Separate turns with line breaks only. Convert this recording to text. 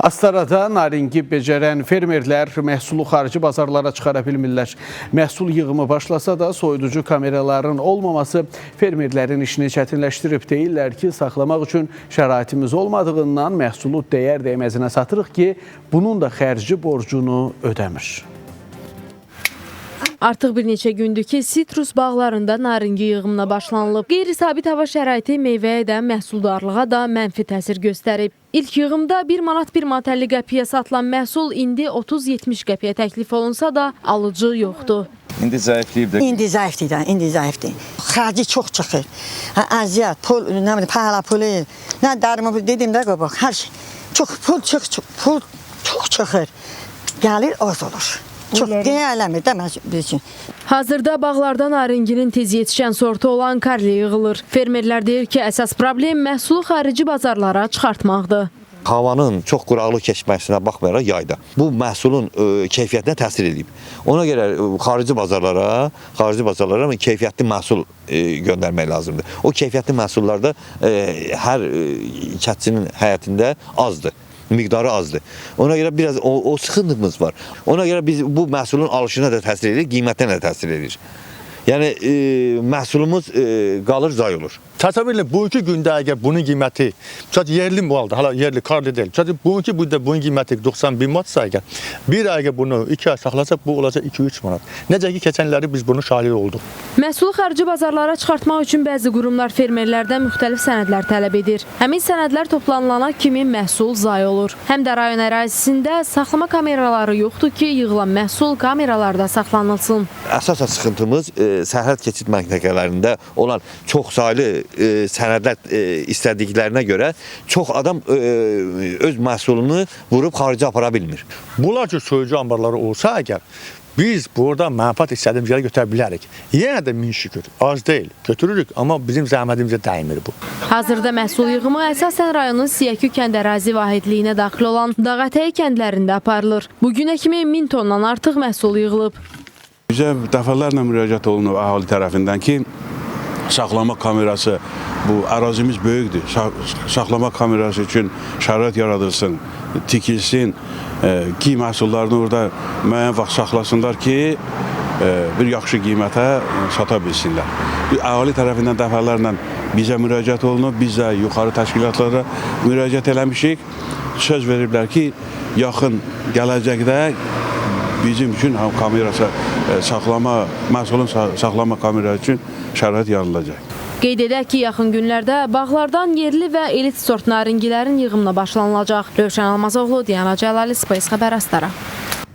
Astarada naringi becərən fermerlər məhsulu xarici bazarlara çıxara bilmirlər. Məhsul yığımı başlasa da soyuducu kameraların olmaması fermerlərin işini çətinləşdirib. Deyirlər ki, saxlamaq üçün şəraitimiz olmadığından məhsulu dəyər dəyməzinə satırıq ki, bunun da xərci borcunu ödəmir.
Artıq bir neçə gündür ki, sitrus bağlarında naringi yığımına başlanılıb. Qeyri-sabit hava şəraiti meyvəyə də, məhsuldarlığa da mənfi təsir göstərib. İlk yığımda 1 manat 1 manat 50 qəpiyə satılan məhsul indi 30-70 qəpiyə təklif olunsa da alıcı yoxdur.
İndi zəifliyib də.
İndi zəifdir. Xərci çox çıxır. Əziyyət, pul, nə bilim, pahala pulu, nə darımı dedim də qabaq, hər şey. Pul çox çıxır. Gəlir az olur. Çox deyələmir də biz üçün.
Hazırda bağlarda naringinin tez yetişən sortu olan karli yığılır. Fermerlər deyir ki, əsas problem məhsulu xarici bazarlara çıxartmaqdır.
Havanın çox quraqlıq keçməsinə baxmayaraq yayda bu məhsulun keyfiyyətinə təsir edib. Ona görə xarici bazarlara keyfiyyətli məhsul göndərmək lazımdır. O keyfiyyətli məhsullarda hər kəndçinin həyətində azdır. Miqdarı azdır. Ona görə biraz o sıxıntımız var. Ona görə biz bu məhsulun alışına da təsir edir, qiymətə də təsir edir. Yəni məhsulumuz qalır, zay olur.
Təsəvvür edin, bugünkü gündə əgər bunun qiyməti, yerli maldır, hala yerli, karlı deyil. Bugünkü gündə bunun qiyməti 91 manatsa əgər, bir ay əgər bunu 2 ay saxlasaq, bu olacaq 2-3 manat. Necə ki, keçənləri biz bunun şahidi olduq.
Məhsulu xarici bazarlara çıxartmaq üçün bəzi qurumlar fermerlərdən müxtəlif sənədlər tələb edir. Həmin sənədlər toplanılana kimi məhsul zay olur. Həm də rayon ərazisində saxlama kameraları yoxdur ki, yığılan məhsul kameralarda saxlanılsın.
Əsasən sıxıntımız sərhəd keçid məntəqələrində olan çoxsaylı sənədlər istədiklərinə görə çox adam öz məhsulunu vurub xaricə apara bilmir.
Bunlar ki, soyucu ambarları olsa əgər, biz burada mənfaat istədiyimiz yerə götürə bilərik. Yenə də min şükür, az deyil, götürürük, amma bizim zəhmətimizə dəymir bu.
Hazırda məhsul yığımı əsasən rayonun Siyəkü kənd ərazi vahidliyinə daxil olan Dağətəyi kəndlərində aparılır. Bugünə kimi 1000 tondan artıq məhsul yığılıb.
Bizə dəfələrlə müraciət olunub əhali tərəfindən ki, saxlama kamerası, bu ərazimiz böyükdür, saxlama kamerası üçün şərait yaradılsın, tikilsin, ki, məhsullarını orada müəyyən vaxt saxlasınlar ki, bir yaxşı qiymətə sata bilsinlər. Əhali tərəfindən dəfələrlə bizə müraciət olunub, biz də yuxarı təşkilatlara müraciət eləmişik, söz veriblər ki, yaxın gələcəkdə bizim üçün kamerası məhsulun saxlama kamerası üçün şərait yaradılacaq.
Qeyd edək ki, yaxın günlərdə bağlardan yerli və elit sort naringilərin yığımına başlanılacaq. Rövşən Almazoğlu, Diana Cəlali, Space Xəbər, Astara.